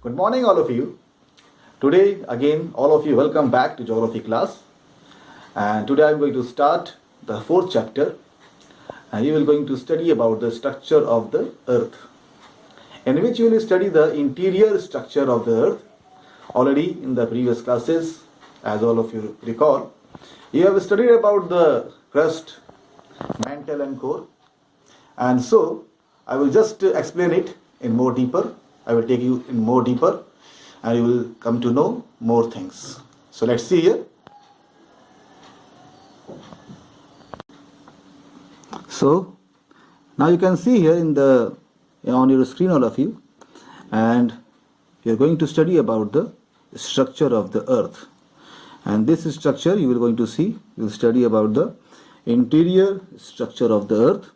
Good morning, all of you. Today, again, all of you, welcome back to geography class. And today I'm going to start the fourth chapter. And you will going to study about the structure of the earth, in which you will study the interior structure of the earth. Already in the previous classes, as all of you recall, you have studied about the crust, mantle and core. And so, I will just explain it in more deeper. I will take you in more deeper and you will come to know more things. So let's see here. So now you can see here on your screen, all of you, and you are going to study about the structure of the earth. And this structure you will going to see, you will study about the interior structure of the earth.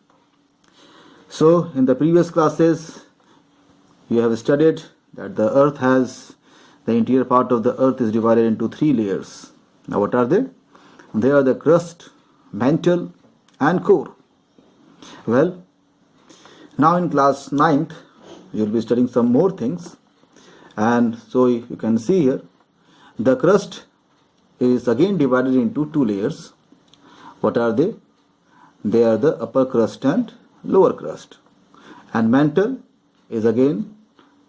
So in the previous classes, you have studied that the earth has, the interior part of the earth is divided into three layers. Now what are they? They are the crust, mantle and core. Well, now in class 9th, you will be studying some more things. And so you can see here, the crust is again divided into two layers. What are they? They are the upper crust and lower crust. And mantle is again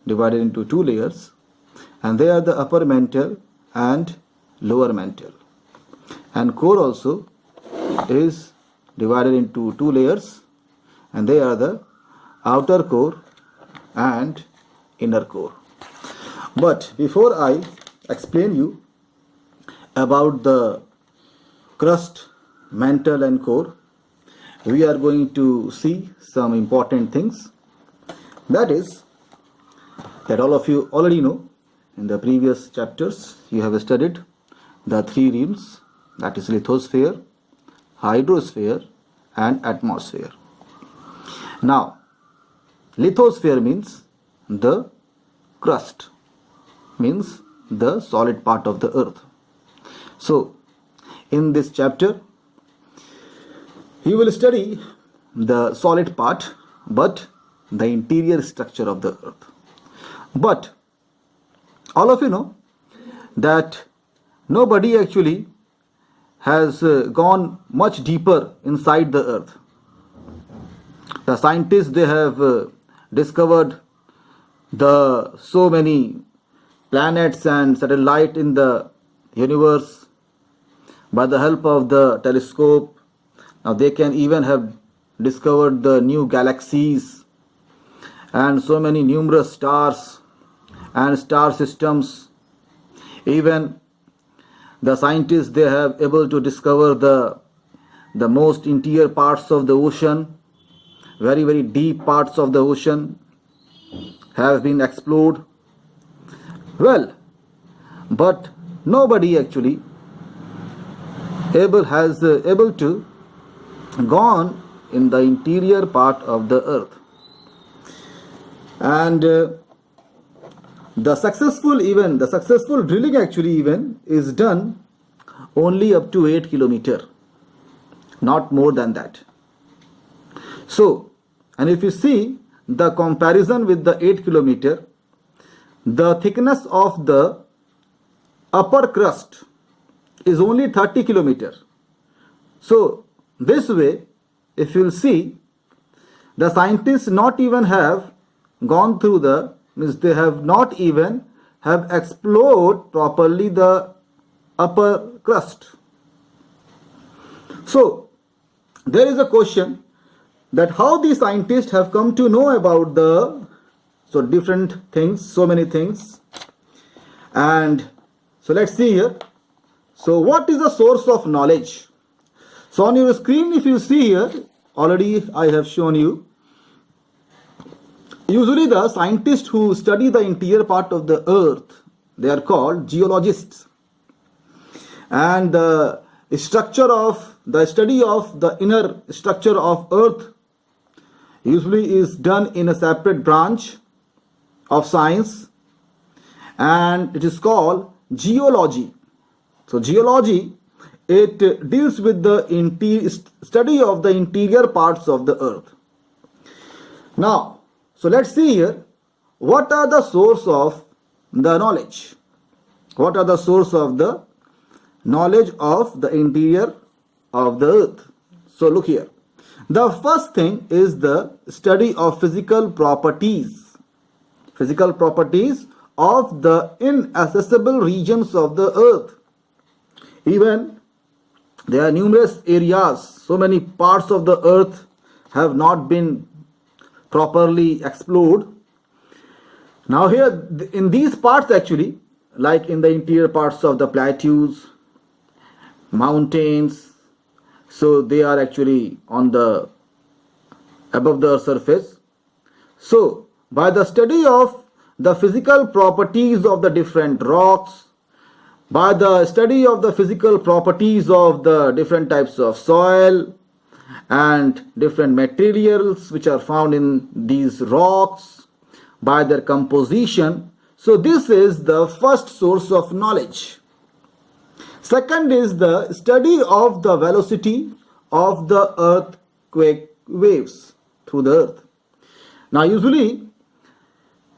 divided into two layers, and they are the upper mantle and lower mantle. And core also is divided into two layers, and they are the outer core and inner core. But before I explain you about the crust, mantle and core, we are going to see some important things. That is, that all of you already know, in the previous chapters you have studied the three realms, that is lithosphere, hydrosphere and atmosphere. Now, lithosphere means the crust, means the solid part of the earth. So, in this chapter, you will study the solid part, but the interior structure of the earth. But all of you know that nobody actually has gone much deeper inside the earth. The scientists, they have discovered the so many planets and satellites in the universe by the help of the telescope. Now they can even have discovered the new galaxies and so many numerous stars and star systems. Even the scientists, they have able to discover the most interior parts of the ocean. Very, very deep parts of the ocean have been explored. Well, but nobody actually has able to gone in the interior part of the earth. And the successful drilling actually even is done only up to 8 kilometer, not more than that. So, and if you see the comparison with the 8 kilometer, the thickness of the upper crust is only 30 kilometer. So this way, if you'll see, the scientists not even have gone through they have not even have explored properly the upper crust. So there is a question that how the scientists have come to know about different things, so many things. And so let's see here. So what is the source of knowledge? So on your screen, if you see here, already I have shown you. Usually the scientists who study the interior part of the earth, they are called geologists. And the study of the inner structure of earth usually is done in a separate branch of science, and it is called geology. So geology, it deals with the study of the interior parts of the earth. Now, so let's see here, what are the source of the knowledge? What are the source of the knowledge of the interior of the earth? So look here. The first thing is the study of physical properties. Physical properties of the inaccessible regions of the earth. Even there are numerous areas, so many parts of the earth have not been properly explored. Now here in these parts actually, like in the interior parts of the plateaus, mountains, so they are actually on the above the surface. So by the study of the physical properties of the different rocks, by the study of the physical properties of the different types of soil and different materials which are found in these rocks, by their composition. So this is the first source of knowledge. Second is the study of the velocity of the earthquake waves through the earth. Now usually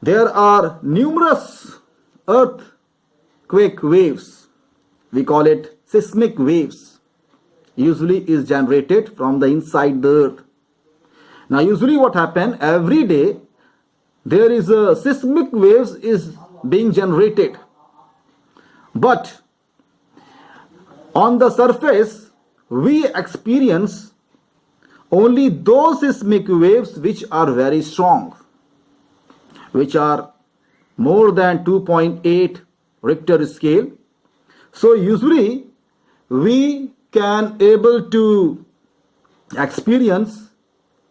there are numerous earthquake waves. We call it seismic waves. Usually is generated from the inside the earth. Now usually what happens every day, there is a seismic waves is being generated, but on the surface we experience only those seismic waves which are very strong, which are more than 2.8 Richter scale. So usually we can able to experience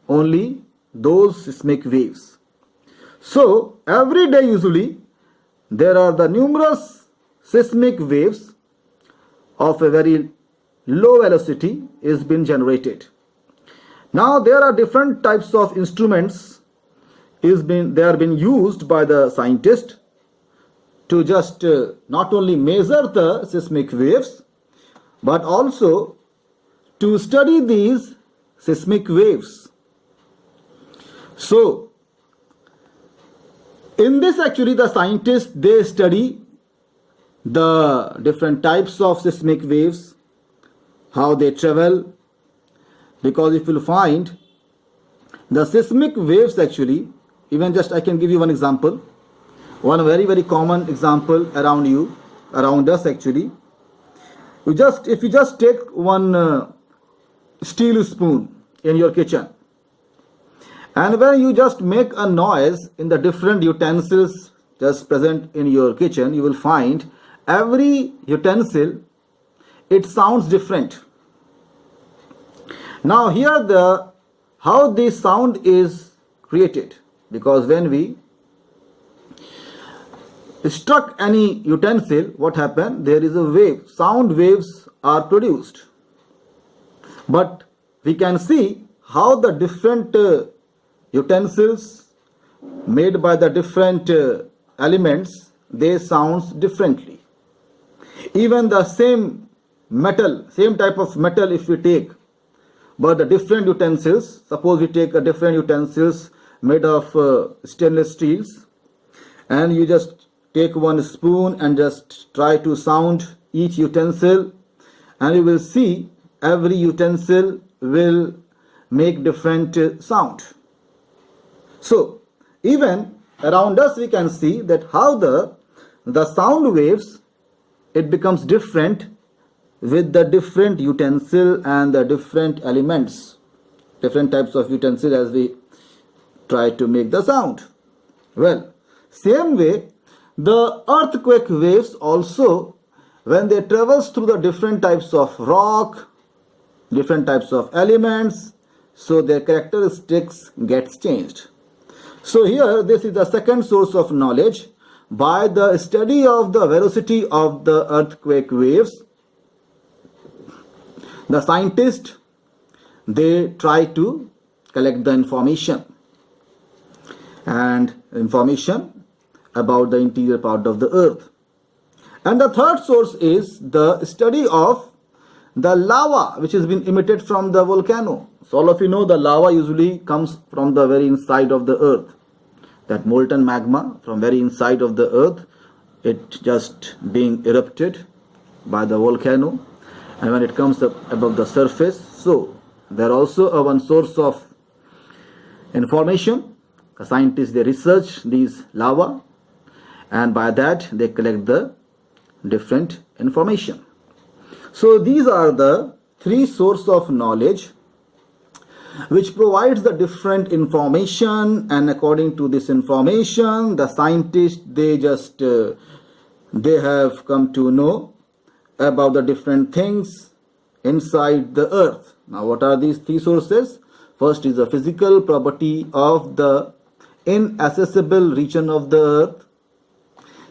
only those seismic waves. So every day usually there are the numerous seismic waves of a very low velocity is being generated. Now there are different types of instruments they are being used by the scientist to just not only measure the seismic waves but also to study these seismic waves. So in this actually the scientists they study the different types of seismic waves, how they travel, because if you find the seismic waves actually, even just I can give you one example, one very common example around us actually. If you just take one steel spoon in your kitchen, and when you just make a noise in the different utensils just present in your kitchen, you will find every utensil it sounds different. Now here how this sound is created, because when we struck any utensil, what happened? There is a wave, sound waves are produced. But we can see how the different utensils made by the different elements, they sounds differently. Even the same metal, same type of metal if we take, but the different utensils, suppose we take a different utensils made of stainless steels, and you just take one spoon and just try to sound each utensil, and you will see every utensil will make different sound. So even around us we can see that how the sound waves it becomes different with the different utensil and the different elements, different types of utensil as we try to make the sound. Well, same way the earthquake waves also, when they travels through the different types of rock, different types of elements, so their characteristics gets changed. So here this is the second source of knowledge. By the study of the velocity of the earthquake waves, the scientists they try to collect the information about the interior part of the earth. And the third source is the study of the lava which has been emitted from the volcano. So all of you know the lava usually comes from the very inside of the earth. That molten magma from very inside of the earth it just being erupted by the volcano, and when it comes up above the surface, so there also a one source of information. The scientists, they research these lava, and by that they collect the different information. So these are the three sources of knowledge which provides the different information, and according to this information the scientists, they have come to know about the different things inside the earth. Now what are these three sources? First is the physical property of the inaccessible region of the earth.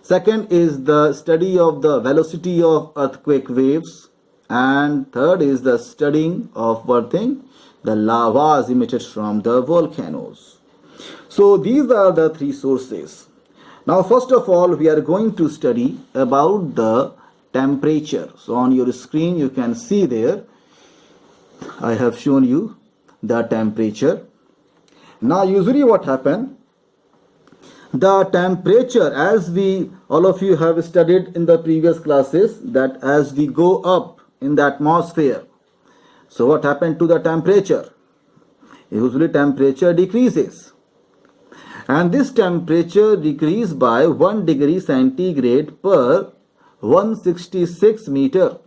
Second is the study of the velocity of earthquake waves. And third is the studying of what thing? The lavas emitted from the volcanoes. So these are the three sources. Now first of all, we are going to study about the temperature. So on your screen you can see there, I have shown you the temperature. Now usually what happens, the temperature, as we all of you have studied in the previous classes, that as we go up in the atmosphere, so what happened to the temperature? Usually temperature decreases, and this temperature decreased by 1 degree centigrade per 166 meter,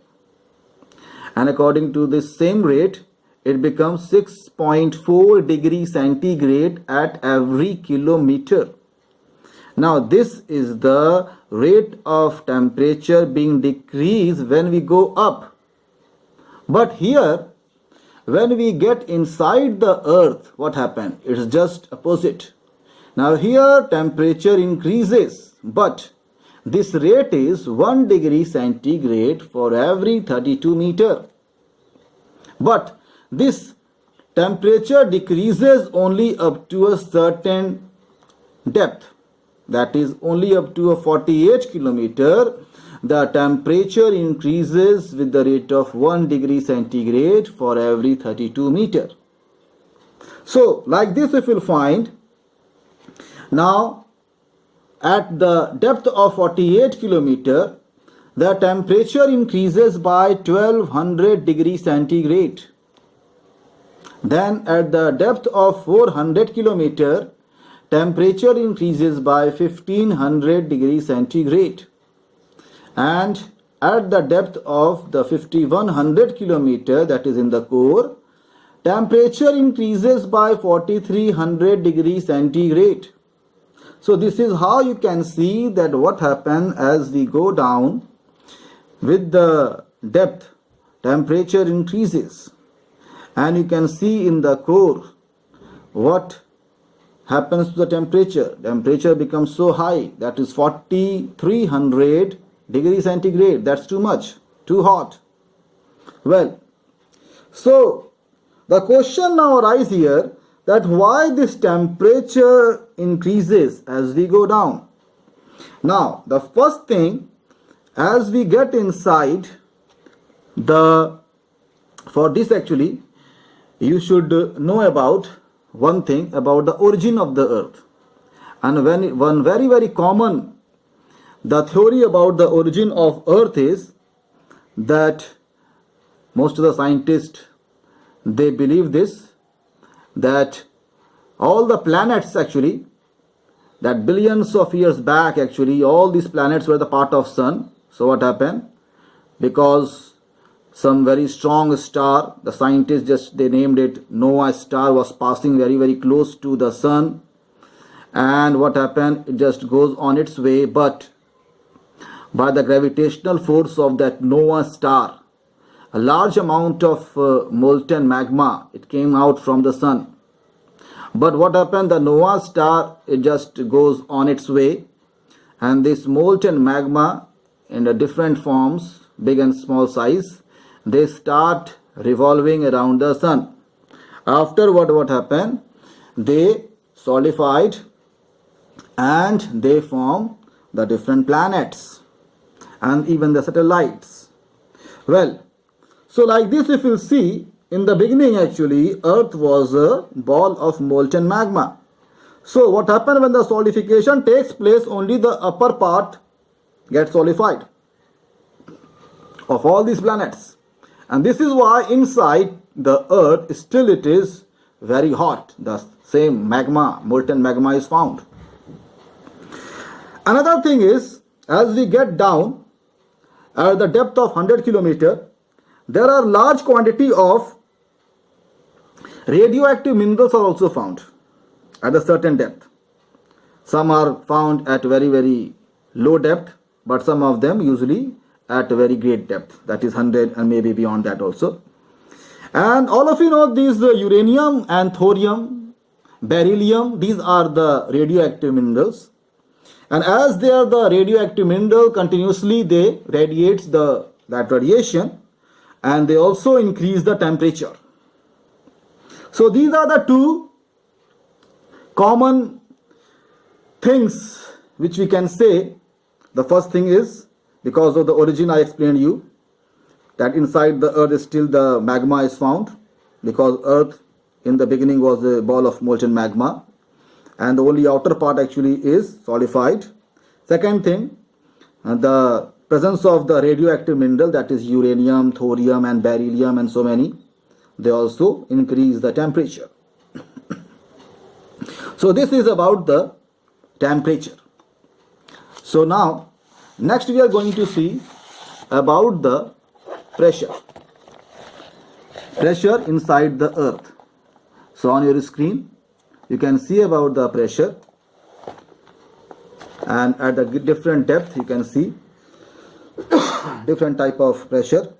and according to this same rate it becomes 6.4 degrees centigrade at every kilometer. Now this is the rate of temperature being decreased when we go up. But here, when we get inside the earth, what happened? It's just opposite. Now here temperature increases, but this rate is 1 degree centigrade for every 32 meter. But this temperature decreases only up to a certain depth, that is only up to a 48 kilometer. The temperature increases with the rate of 1 degree centigrade for every 32 meter. So like this if you'll find, now at the depth of 48 kilometer, the temperature increases by 1200 degrees centigrade. Then at the depth of 400 kilometer, temperature increases by 1500 degrees centigrade. And at the depth of the 5100 kilometer, that is in the core, temperature increases by 4300 degrees centigrade. So this is how you can see that what happens as we go down with the depth, temperature increases, and you can see in the core what happens to the temperature. Temperature becomes so high, that is 4300 degrees centigrade. That's too much, too hot. Well, so the question now arises here, that why this temperature increases as we go down. Now the first thing, as we get inside the, for this actually you should know about one thing about the origin of the earth. And when one very common, the theory about the origin of earth is that most of the scientists, they believe this, that all the planets actually, that billions of years back actually all these planets were the part of sun. So what happened? Because some very strong star, the scientists they named it Noah star, was passing very close to the sun, and what happened? It just goes on its way, but by the gravitational force of that Noah star, a large amount of molten magma, it came out from the sun. But what happened? The Noah star, it just goes on its way, and this molten magma in the different forms, big and small size, they start revolving around the sun. After what happened? They solidified and they form the different planets and even the satellites. Well, so like this if you see, in the beginning actually earth was a ball of molten magma. So what happened when the solidification takes place, only the upper part get solidified of all these planets. And this is why inside the earth still it is very hot. The same magma, molten magma is found. Another thing is, as we get down at the depth of 100 kilometer, there are large quantity of radioactive minerals are also found at a certain depth. Some are found at very low depth, but some of them usually at a very great depth, that is 100 and maybe beyond that also. And all of you know these uranium and thorium, beryllium, these are the radioactive minerals. And as they are the radioactive mineral, continuously they radiate that radiation, and they also increase the temperature. So these are the two common things which we can say. The first thing is, because of the origin I explained you, that inside the earth still the magma is found, because earth in the beginning was a ball of molten magma and the only outer part actually is solidified. Second thing, the presence of the radioactive mineral, that is uranium, thorium and beryllium and so many, they also increase the temperature. So this is about the temperature. So now next we are going to see about the pressure inside the earth. So on your screen you can see about the pressure, and at the different depth you can see different type of pressure.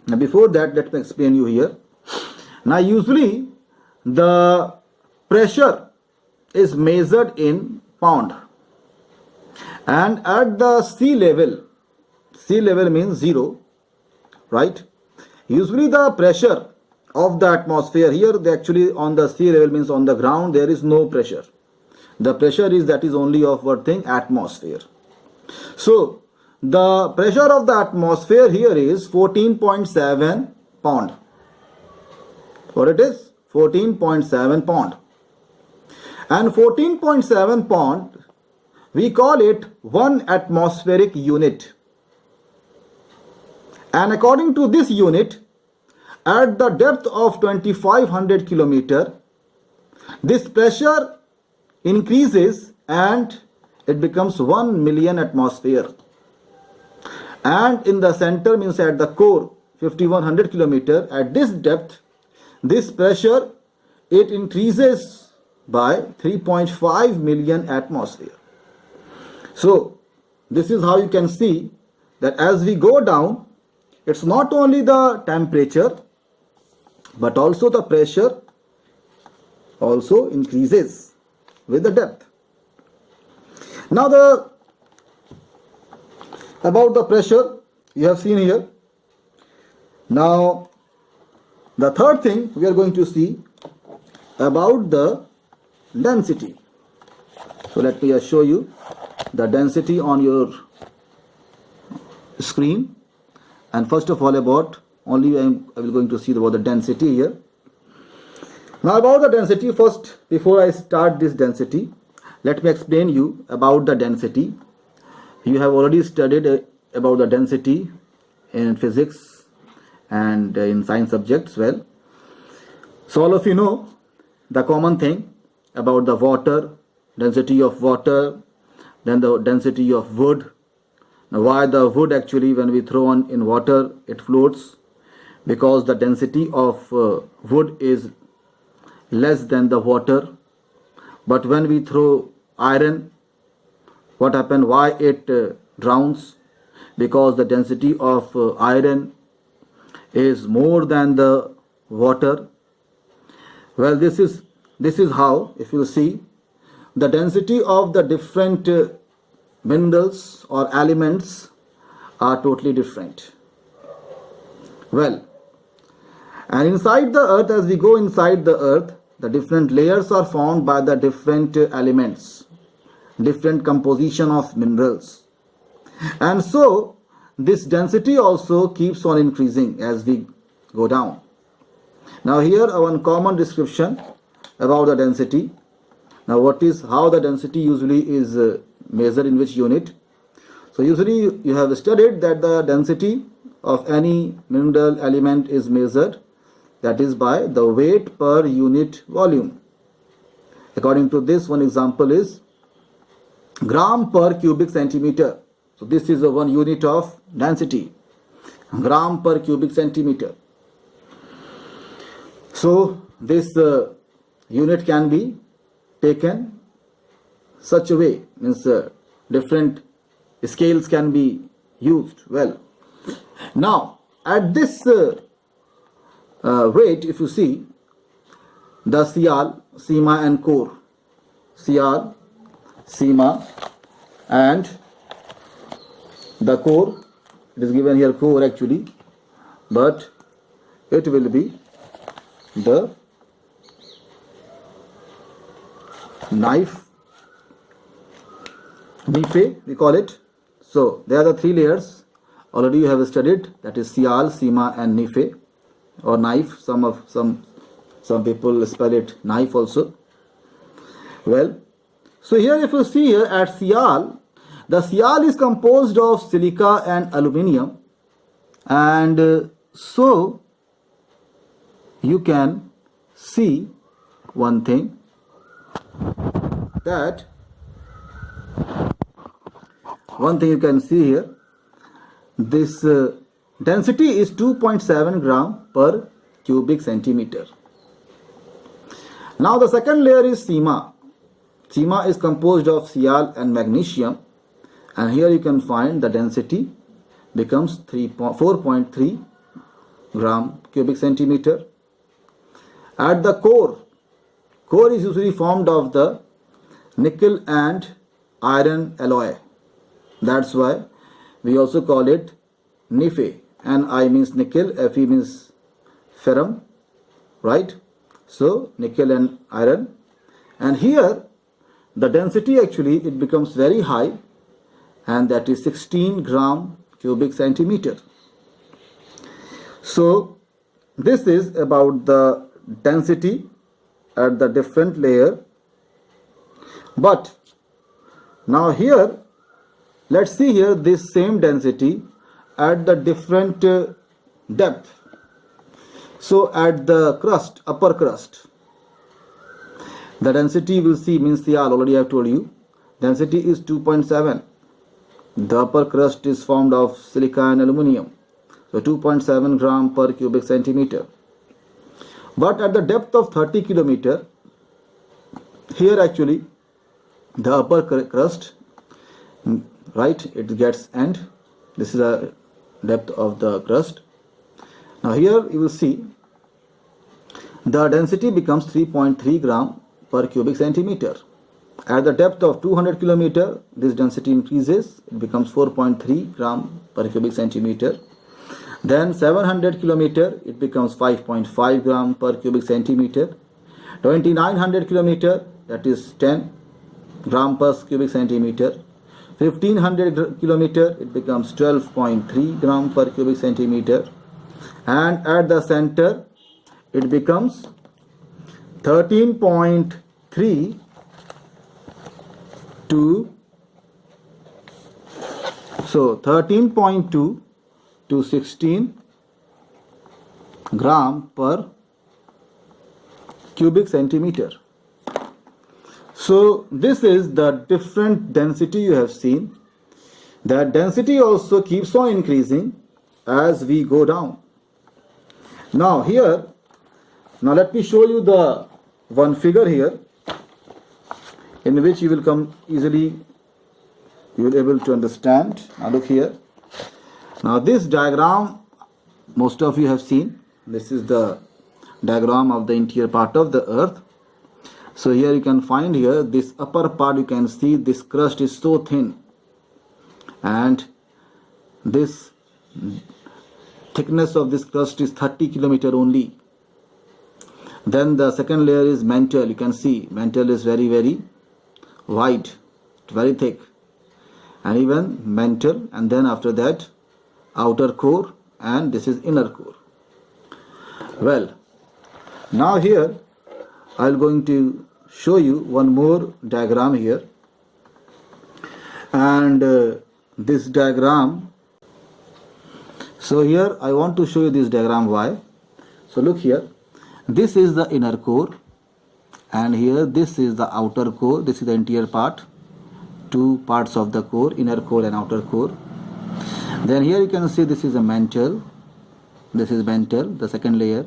Now before that, let me explain you here. Now usually the pressure is measured in pound, and at the sea level means zero, right? Usually the pressure of the atmosphere, here they actually on the sea level means on the ground there is no pressure. The pressure is, that is only of what thing? Atmosphere. So the pressure of the atmosphere here is 14.7 pound. What it is? 14.7 pound. And 14.7 pound, we call it 1 atmospheric unit. And according to this unit, at the depth of 2500 kilometer, this pressure increases and it becomes 1 million atmosphere. And in the center, means at the core, 5100 kilometer, at this depth, this pressure, it increases by 3.5 million atmosphere. So this is how you can see that as we go down, it's not only the temperature but also the pressure also increases with the depth. Now about the pressure you have seen here. Now the third thing we are going to see about the density. So let me just show you the density on your screen. And first of all, about only I will going to see about the density here. Now about the density, first before I start this density, let me explain you about the density. You have already studied about the density in physics and in science subjects. Well, so all of you know the common thing about the water, density of water, then the density of wood. Now why the wood actually, when we throw on in water, it floats? Because the density of wood is less than the water. But when we throw iron, what happens? Why it drowns? Because the density of iron is more than the water. Well, this is how, if you see, the density of the different minerals or elements are totally different. Well, and inside the earth, as we go inside the earth, the different layers are formed by the different elements, different composition of minerals. And so this density also keeps on increasing as we go down. Now here one common description about the density. Now how the density usually is measured, in which unit? So usually you have studied that the density of any mineral element is measured, that is by the weight per unit volume. According to this, one example is gram per cubic centimeter. So this is a one unit of density, gram per cubic centimeter. So this unit can be taken such a way, means different scales can be used. Well, now at this weight, if you see the Sial, Sima and core, Sial, Sima and the core, it is given here core actually, but it will be the knife, Nife we call it. So there are the three layers already you have studied, that is Sial, Sima and Nife, or knife. Some people spell it knife also. Well, so here if you see here at Sial, the Sial is composed of silica and aluminium, and so you can see one thing, that one thing you can see here, this density is 2.7 gram per cubic centimeter. Now the second layer is Sima. Sima is composed of Sial and magnesium, and here you can find the density becomes 4.3 gram cubic centimeter. At the core is usually formed of the nickel and iron alloy. That's why we also call it Nife. Ni means nickel, Fe means ferrum, right? So nickel and iron, and here the density actually it becomes very high, and that is 16 gram cubic centimeter. So this is about the density at the different layer. But now here, let's see here this same density at the different depth. So at the crust, upper crust, the density we'll see means Sial, already I have told you, density is 2.7. The upper crust is formed of silica and aluminium, so 2.7 gram per cubic centimeter. But at the depth of 30 kilometer, here actually the upper crust, right, it gets end. This is the depth of the crust. Now here you will see the density becomes 3.3 gram per cubic centimeter. At the depth of 200 kilometer, this density increases, it becomes 4.3 gram per cubic centimeter. Then 700 kilometer, it becomes 5.5 gram per cubic centimeter. 2900 kilometer, that is 10 gram per cubic centimeter. 1500 kilometer, it becomes 12.3 gram per cubic centimeter. And at the center, it becomes 13.3 to 13.2 to 16 gram per cubic centimeter. So this is the different density you have seen. That density also keeps on increasing as we go down. Now here, now let me show you the one figure here, in which you will come easily, you will be able to understand. Now look here. Now this diagram most of you have seen. This is the diagram of the interior part of the earth. So here you can find here this upper part, you can see this crust is so thin, and this thickness of this crust is 30 kilometer only. Then the second layer is mantle. You can see mantle is very wide, very thick, and even mantle, and then after that outer core, and this is inner core. Well, now here I am going to show you one more diagram here, and this diagram. So here I want to show you this diagram why. So look here, this is the inner core, and here this is the outer core. This is the interior part, two parts of the core, inner core and outer core. Then here you can see this is a mantle, this is mantle, the second layer,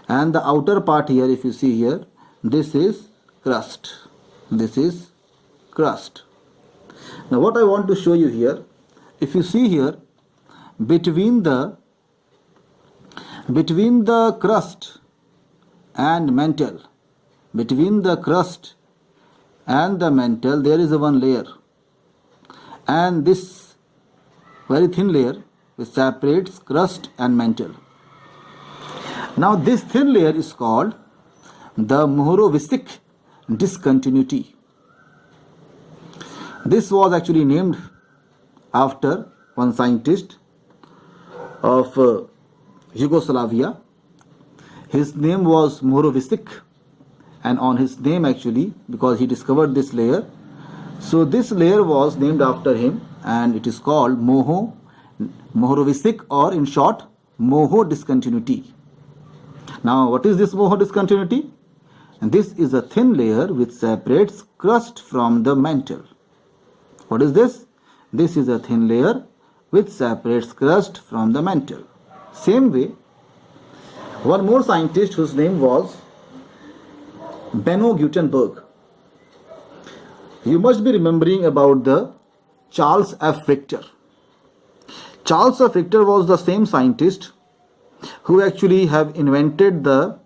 and the outer part here, if you see here, this is crust, this is crust. Now what I want to show you here, if you see here, between the crust and mantle, between the crust and the mantle, there is a one layer, and this very thin layer which separates crust and mantle. Now this thin layer is called the Mohorovičić discontinuity. This was actually named after one scientist of Yugoslavia. His name was Mohorovičić, and on his name actually, because he discovered this layer, so this layer was named after him, and it is called Mohorovičić, or in short, Moho discontinuity. Now what is this Moho discontinuity? And this is a thin layer which separates crust from the mantle. What is this? This is a thin layer which separates crust from the mantle. Same way, one more scientist whose name was Benno Gutenberg. You must be remembering about the Charles F. Richter. Charles F. Richter was the same scientist who actually have invented the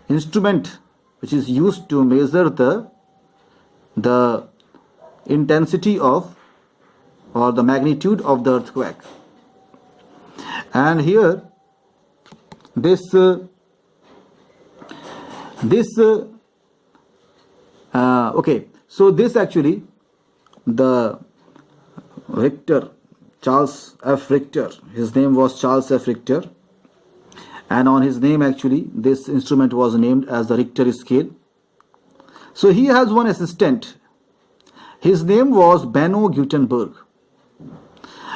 instrument which is used to measure the intensity of or the magnitude of the earthquake. And here okay, so this actually, the Richter, Charles F. Richter, his name was Charles F. Richter, and on his name actually this instrument was named as the Richter scale. So he has one assistant, his name was Benno Gutenberg,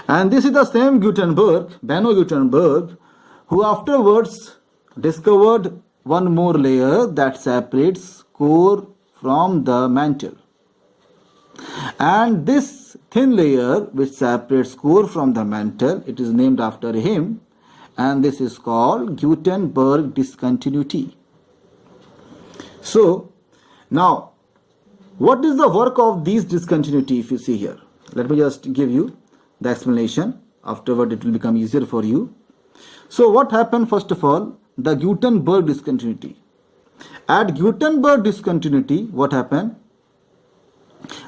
and this is the same Gutenberg, Benno Gutenberg, who afterwards discovered one more layer that separates core from the mantle. And this thin layer which separates core from the mantle, it is named after him, and this is called Gutenberg discontinuity. So now what is the work of these discontinuity? If you see here, let me just give you the explanation, afterward it will become easier for you. So what happened? First of all, the Gutenberg discontinuity. At Gutenberg discontinuity, what happened?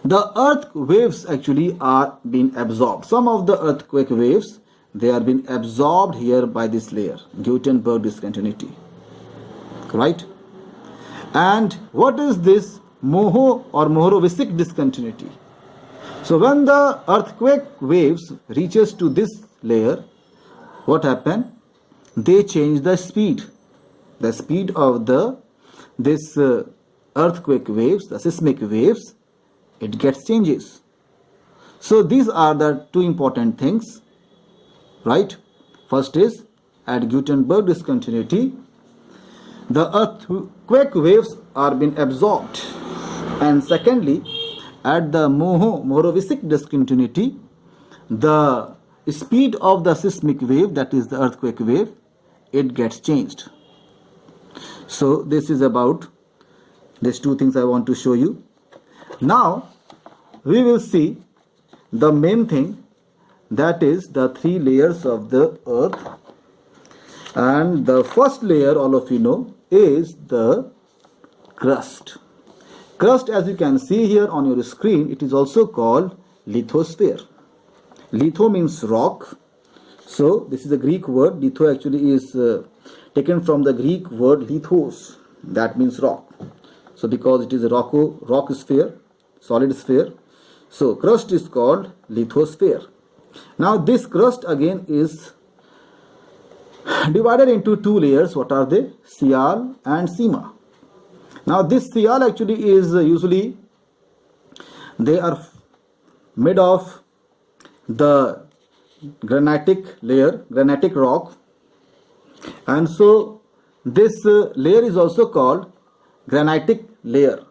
The earth waves actually are being absorbed. Some of the earthquake waves, they are being absorbed here by this layer, Gutenberg discontinuity, right? And what is this Moho or Mohorovičić discontinuity? So when the earthquake waves reaches to this layer, what happened? They change the speed of this earthquake waves, the seismic waves, it gets changes. So these are the two important things, right? First is, at Gutenberg discontinuity, the earthquake waves are being absorbed, and secondly, at the Mohorovičić discontinuity, the speed of the seismic wave, that is the earthquake wave, it gets changed. So this is about these two things I want to show you. Now we will see the main thing, that is the three layers of the earth. And the first layer, all of you know, is the crust. Crust, as you can see here on your screen, it is also called lithosphere. Litho means rock. So this is a Greek word. Litho actually is taken from the Greek word lithos, that means rock. So because it is a rock sphere, solid sphere, so crust is called lithosphere. Now this crust again is divided into two layers. What are they? Sial and Sima. Now this Sial actually is usually, they are made of the granitic layer, granitic rock, and so this layer is also called granitic layer,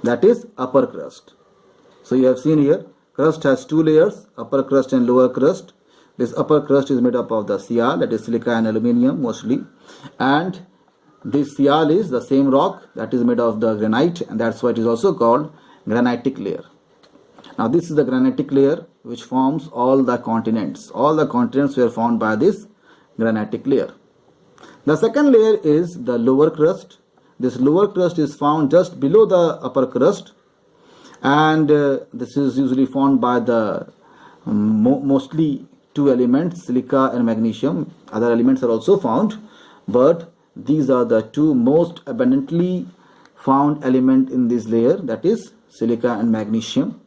that is upper crust. So you have seen here, crust has two layers, upper crust and lower crust. This upper crust is made up of the sial, that is silica and aluminium mostly, and this sial is the same rock that is made of the granite, and that's why it is also called granitic layer. Now this is the granitic layer which forms all the continents. All the continents were formed by this granitic layer. The second layer is the lower crust. This lower crust is found just below the upper crust, and this is usually formed by the mostly two elements, silica and magnesium. Other elements are also found, but these are the two most abundantly found element in this layer, that is silica and magnesium.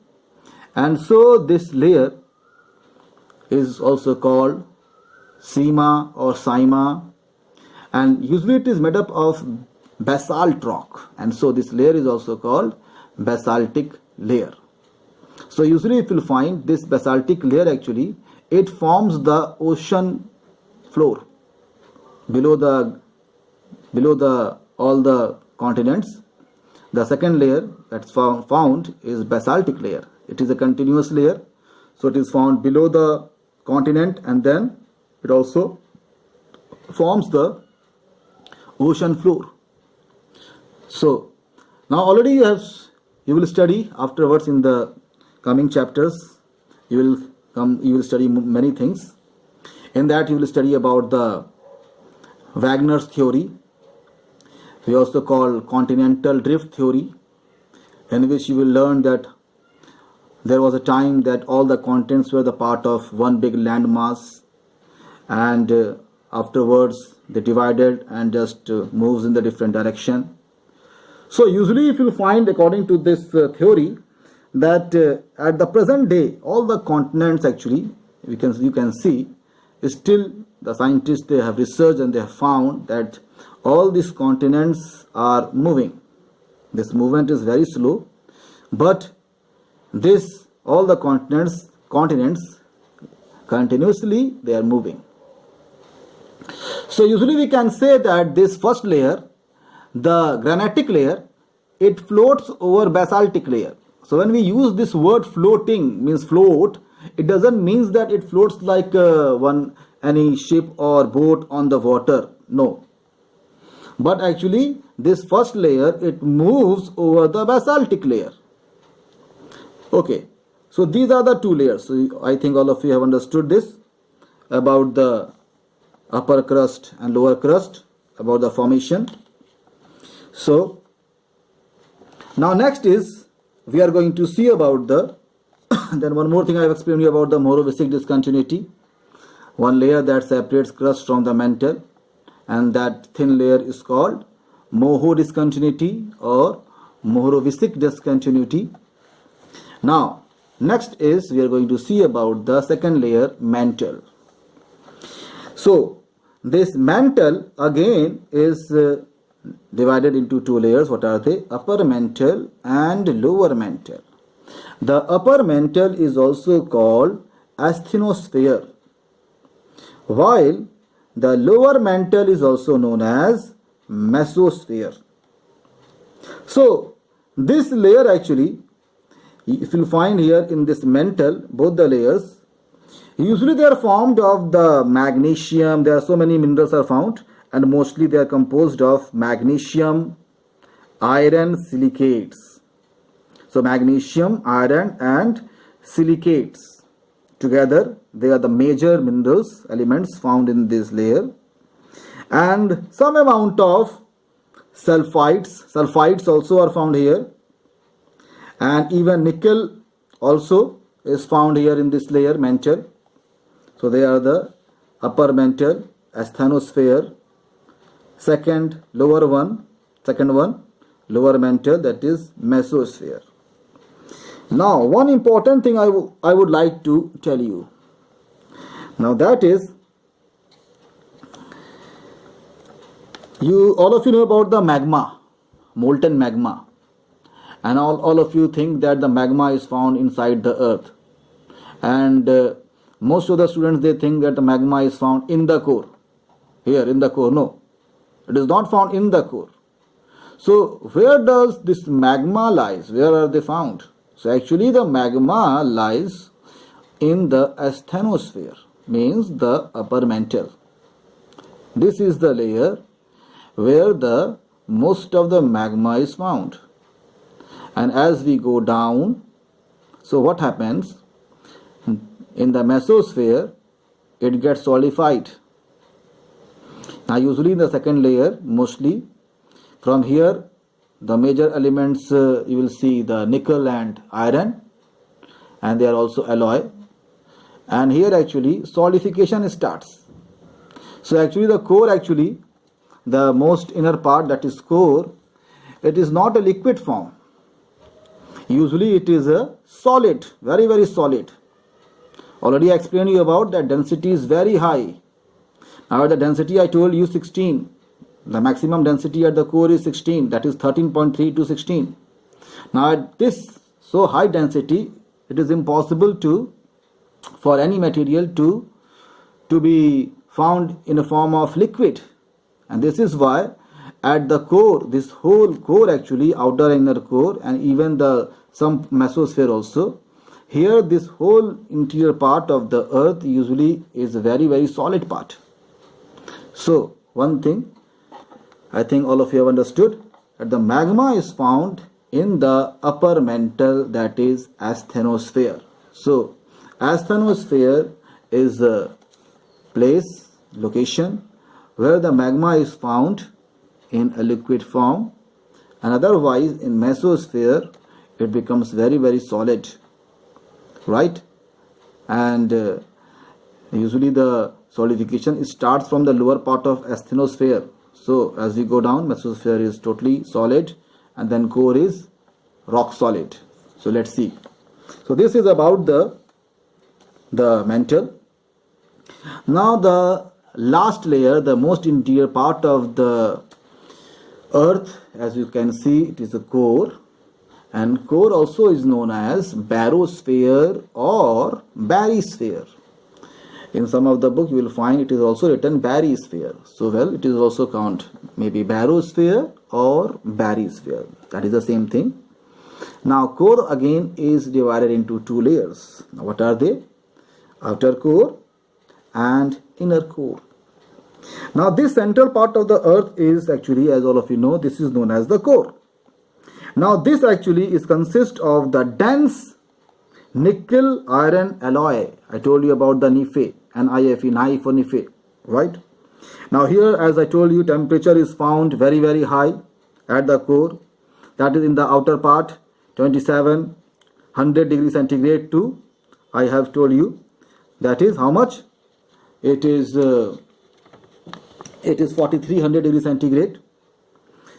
And so this layer is also called sima or saima, and usually it is made up of basalt rock, and so this layer is also called basaltic layer. So usually if you find this basaltic layer, actually it forms the ocean floor below the all the continents. The second layer that's found is basaltic layer. It is a continuous layer, so it is found below the continent, and then it also forms the ocean floor. So now already you will study afterwards in the coming chapters. You will study many things. In that you will study about the Wagner's theory. We also call continental drift theory, in which you will learn that there was a time that all the continents were the part of one big landmass, and afterwards they divided and just moves in the different direction. So usually if you find, according to this theory, that at the present day all the continents, actually you can see, still the scientists, they have researched and they have found that all these continents are moving. This movement is very slow, but all the continents continuously they are moving. So usually we can say that this first layer, the granitic layer, it floats over basaltic layer. So when we use this word floating, means float, it doesn't mean that it floats like any ship or boat on the water. No. But actually this first layer, it moves over the basaltic layer. Okay. So these are the two layers. So I think all of you have understood this about the upper crust and lower crust, about the formation. So now next is we are going to see about the then one more thing I have explained you about the Morovicic discontinuity. One layer that separates crust from the mantle, and that thin layer is called Moho discontinuity or Morovicic discontinuity. Now next is we are going to see about the second layer, mantle. So this mantle again is divided into two layers. What are they? Upper mantle and lower mantle. The upper mantle is also called asthenosphere, while the lower mantle is also known as mesosphere. So this layer, actually, if you find here in this mantle, both the layers, usually they are formed of the magnesium. There are so many minerals are found, and mostly they are composed of magnesium, iron, silicates. So magnesium, iron and silicates together, they are the major minerals, elements found in this layer, and some amount of sulfides also are found here, and even nickel also is found here in this layer, mantle. So they are the upper mantle, asthenosphere. Second one, lower mantle, that is mesosphere. Now one important thing I would like to tell you. Now that is, all of you know about the magma, molten magma, and all of you think that the magma is found inside the earth, And most of the students, they think that the magma is found in the core. Here in the core, no, it is not found in the core. So where does this magma lies? Where are they found? So actually the magma lies in the asthenosphere, means the upper mantle. This is the layer where the most of the magma is found. And as we go down, so what happens? In the mesosphere, it gets solidified. Now usually in the second layer, mostly from here, the major elements, you will see the nickel and iron, and they are also alloy. And here actually solidification starts. So actually the core, actually the most inner part, that is core, it is not a liquid form. Usually it is a solid, very very solid. Already I explained you about that density is very high. Now the density I told you 16. The maximum density at the core is 16, that is 13.3 to 16. Now at this so high density, it is impossible for any material to be found in a form of liquid. And this is why at the core, this whole core actually, outer and inner core, and even some mesosphere also, here this whole interior part of the earth usually is a very very solid part. So one thing I think all of you have understood, that the magma is found in the upper mantle, that is asthenosphere. So asthenosphere is a place, location where the magma is found in a liquid form, and otherwise in mesosphere it becomes very very solid, right? And usually the solidification starts from the lower part of asthenosphere. So as we go down, mesosphere is totally solid, and then core is rock solid. So let's see. So this is about the mantle. Now the last layer, the most interior part of the earth, as you can see, it is a core, and core also is known as barosphere or barysphere. In some of the book you will find it is also written barysphere. So well, it is also count maybe barosphere or barysphere. That is the same thing. Now core again is divided into two layers. Now what are they? Outer core and inner core. Now this central part of the earth is actually, as all of you know, this is known as the core. Now this actually is consist of the dense nickel iron alloy. I told you about the NiFe, NiFe, Ni for NiFe, right? Now here, as I told you, temperature is found very very high at the core, that is in the outer part, 2700 degrees centigrade to, I have told you, that is how much? It is 4300 degrees centigrade.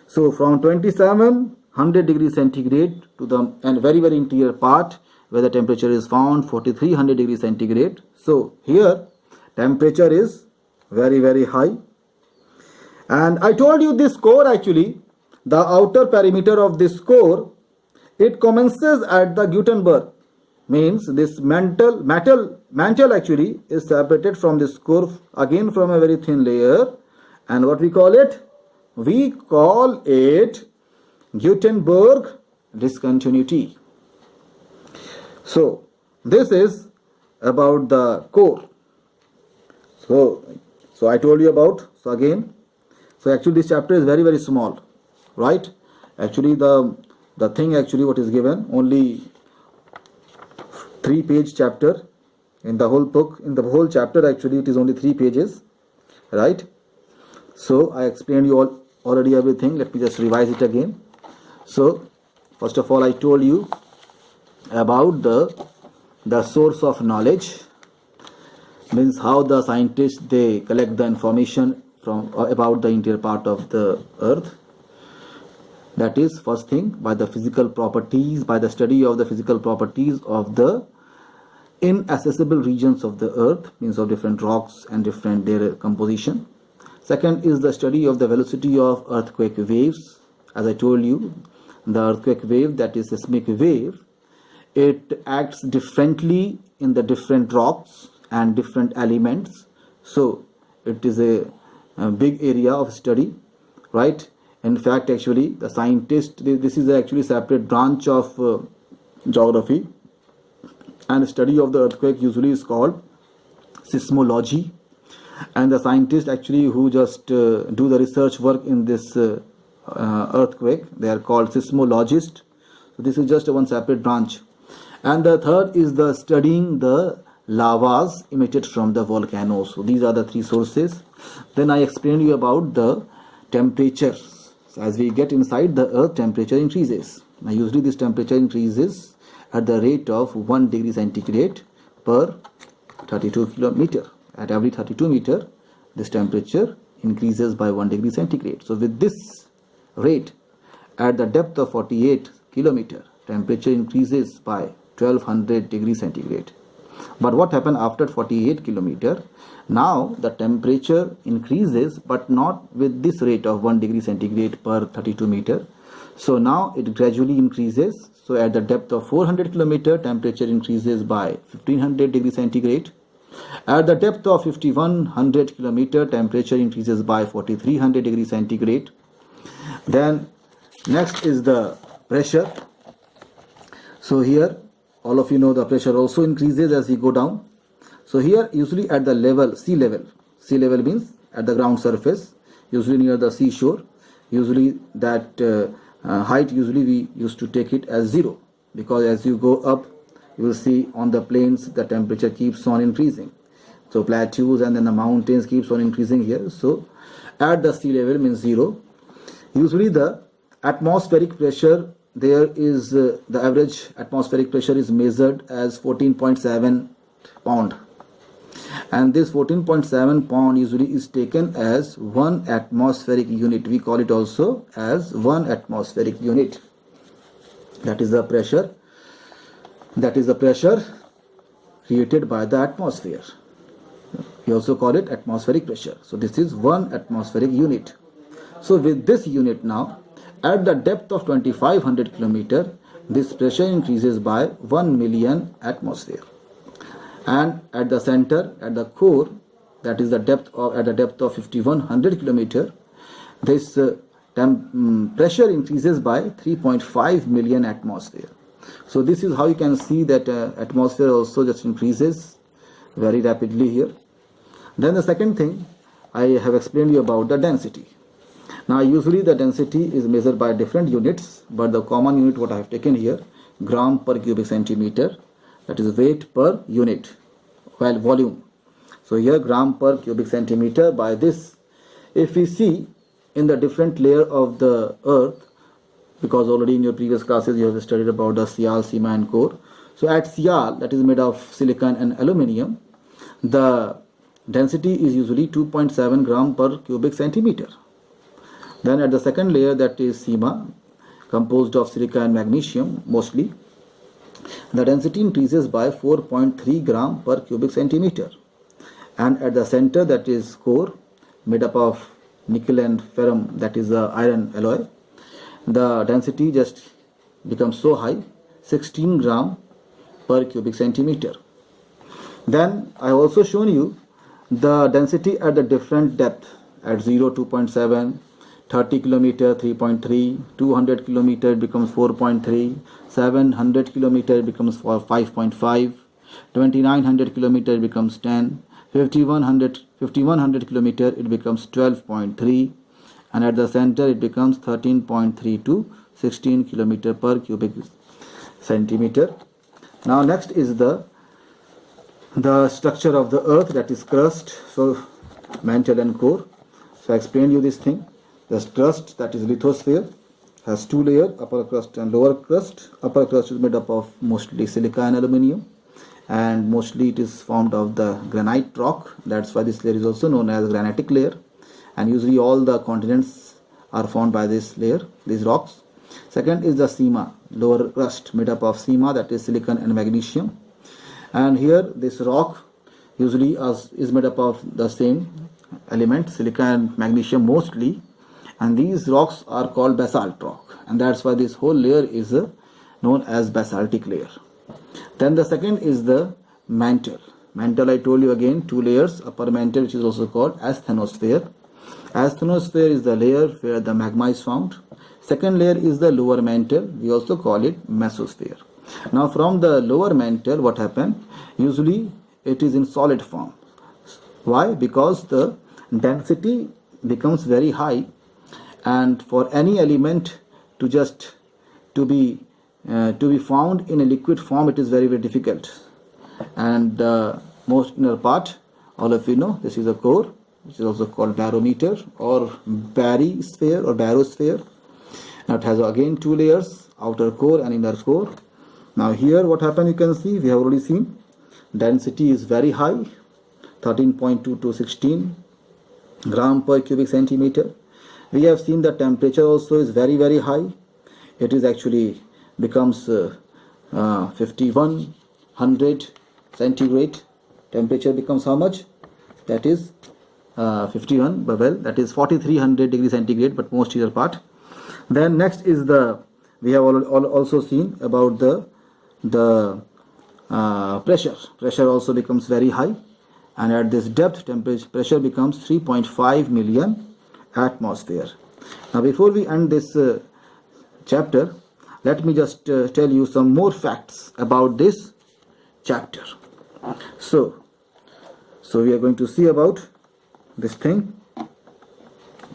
So from 2700 degrees centigrade to the and very very interior part where the temperature is found 4300 degrees centigrade. So here temperature is very very high. And I told you this core actually, the outer perimeter of this core, it commences at the Gutenberg. Means this mantle actually is separated from this core again from a very thin layer, and what we call it? We call it Gutenberg discontinuity. So this is about the core. So I told you about, so again, so actually this chapter is very very small, right? Actually the thing actually what is given, only 3-page chapter in the whole book. In the whole chapter actually it is only 3 pages, right? So I explained you all already everything. Let me just revise it again. So first of all I told you about the source of knowledge, means how the scientists they collect the information from about the interior part of the earth. That is first thing, by the physical properties, by the study of the physical properties of the inaccessible regions of the earth, means of different rocks and different their composition. Second is the study of the velocity of earthquake waves. As I told you, the earthquake wave, that is seismic wave, it acts differently in the different rocks and different elements. So it is a big area of study, right? In fact, actually, the scientist, this is actually separate branch of geography, and study of the earthquake usually is called seismology. And the scientists actually who just do the research work in this earthquake, they are called seismologists. So this is just one separate branch. And the third is the studying the lavas emitted from the volcanoes. So these are the three sources. Then I explained you about the temperatures. So as we get inside the earth, temperature increases. Now usually this temperature increases at the rate of 1 degree centigrade per 32 kilometer. At every 32 meter, this temperature increases by 1 degree centigrade. So with this rate, at the depth of 48 kilometer, temperature increases by 1200 degrees centigrade. But what happened after 48 kilometer? Now the temperature increases, but not with this rate of 1 degree centigrade per 32 meter. So now it gradually increases. So at the depth of 400 kilometer, temperature increases by 1500 degrees centigrade. At the depth of 5100 kilometer, temperature increases by 4300 degrees centigrade. Then next is the pressure. So here all of you know the pressure also increases as we go down. So here usually at the level, sea level means at the ground surface, usually near the seashore, usually that height usually we used to take it as 0, because as you go up, you will see on the plains the temperature keeps on increasing. So plateaus and then the mountains keeps on increasing here. So at the sea level means 0. Usually the atmospheric pressure, there is the average atmospheric pressure is measured as 14.7 pound. And this 14.7 pound usually is taken as 1 atmospheric unit. We call it also as 1 atmospheric unit. That is the pressure. That is the pressure created by the atmosphere. We also call it atmospheric pressure. So this is 1 atmospheric unit. So with this unit now, at the depth of 2500 kilometer, this pressure increases by 1 million atmosphere. And at the center, at the core, that is the depth of at the depth of 5100 kilometer, this pressure increases by 3.5 million atmosphere. So this is how you can see that atmosphere also just increases very rapidly here. Then the second thing, I have explained you about the density. Now usually the density is measured by different units, but the common unit what I have taken here, gram per cubic centimeter, that is weight per unit, while volume. So here gram per cubic centimeter. By this, if we see in the different layer of the earth, because already in your previous classes you have studied about the sial, sima and core. So at sial, that is made of silicon and aluminium, the density is usually 2.7 gram per cubic centimeter. Then at the second layer, that is sima, composed of silica and magnesium mostly, the density increases by 4.3 gram per cubic centimeter. And at the center, that is core, made up of nickel and ferrum, that is the iron alloy, the density just becomes so high, 16 gram per cubic centimeter. Then I have also shown you the density at the different depth. At 0, 2.7, 30 kilometer 3.3, 200 kilometer it becomes 4.3, 700 kilometer it becomes 5.5, 2900 kilometer it becomes 10, 5100 kilometer it becomes 12.3, and at the center it becomes 13.3 to 16 kilometer per cubic centimeter. Now next is the structure of the earth, that is crust, so mantle and core. So I explained you this thing. The crust, that is lithosphere, has two layers, upper crust and lower crust. Upper crust is made up of mostly silica and aluminium, and mostly it is formed of the granite rock. That's why this layer is also known as granitic layer, and usually all the continents are formed by this layer, these rocks. Second is the sima, lower crust, made up of sima, that is silicon and magnesium. And here this rock usually is made up of the same element, silica and magnesium mostly, and these rocks are called basalt rock, and that's why this whole layer is known as basaltic layer. Then the second is the mantle. Mantle, I told you again, two layers. Upper mantle, which is also called asthenosphere. Asthenosphere is the layer where the magma is found. Second layer is the lower mantle. We also call it mesosphere. Now from the lower mantle, what happened? Usually it is in solid form. Why? Because the density becomes very high, and for any element to be found in a liquid form, it is very difficult. And the most inner part, all of you know, this is a core, which is also called barometer or barysphere or barosphere. Now it has again two layers, outer core and inner core. Now here what happened, you can see, we have already seen density is very high, 13.2 to 16 gram per cubic centimeter. We have seen the temperature also is very high. It is actually becomes 5100 centigrade. Temperature becomes how much? That is 51, but well, that is 4300 degrees centigrade, but most inner part. Then next is we have also seen about the pressure. Pressure also becomes very high, and at this depth, pressure becomes 3.5 million atmosphere. Now before we end this chapter, let me just tell you some more facts about this chapter. So we are going to see about this thing.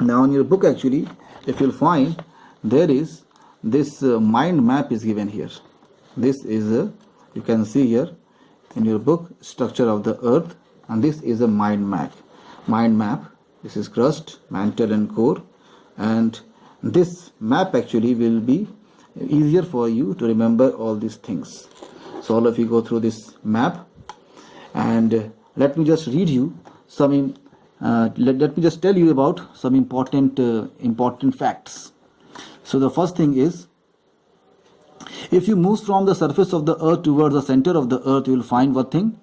Now in your book, actually, if you'll find, there is this mind map is given here. This is you can see here in your book, structure of the earth, and this is a mind map. This is crust, mantle and core, and this map actually will be easier for you to remember all these things. So all of you go through this map, and let me just read you some let me just tell you about some important facts. So the first thing is, if you move from the surface of the earth towards the center of the earth, you will find what thing?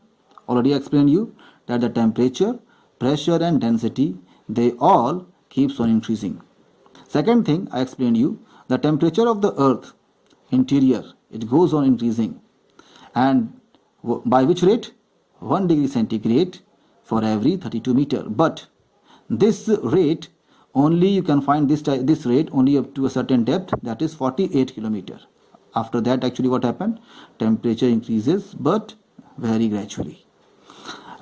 Already explained you that the temperature, pressure and density, they all keeps on increasing. Second thing, I explained you, the temperature of the earth interior, it goes on increasing, and by which rate? 1 degree centigrade for every 32 meter. But this rate only, you can find this rate only up to a certain depth, that is 48 kilometer. After that, actually what happened? Temperature increases, but very gradually.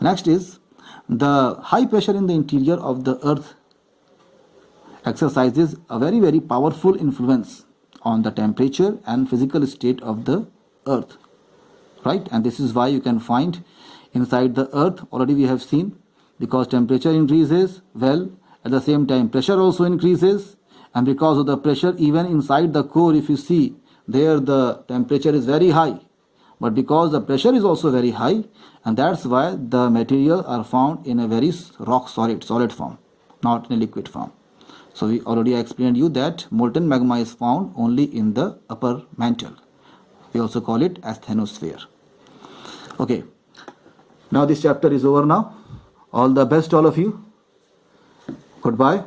Next is, the high pressure in the interior of the earth exercises a very powerful influence on the temperature and physical state of the earth, right? And this is why you can find inside the earth, already we have seen, because temperature increases, well, at the same time pressure also increases, and because of the pressure, even inside the core, if you see there, the temperature is very high, but because the pressure is also very high, and that's why the material are found in a very rock solid form, not in a liquid form. So we already explained you that molten magma is found only in the upper mantle. We also call it asthenosphere. Okay, now this chapter is over now. All the best, all of you. Goodbye.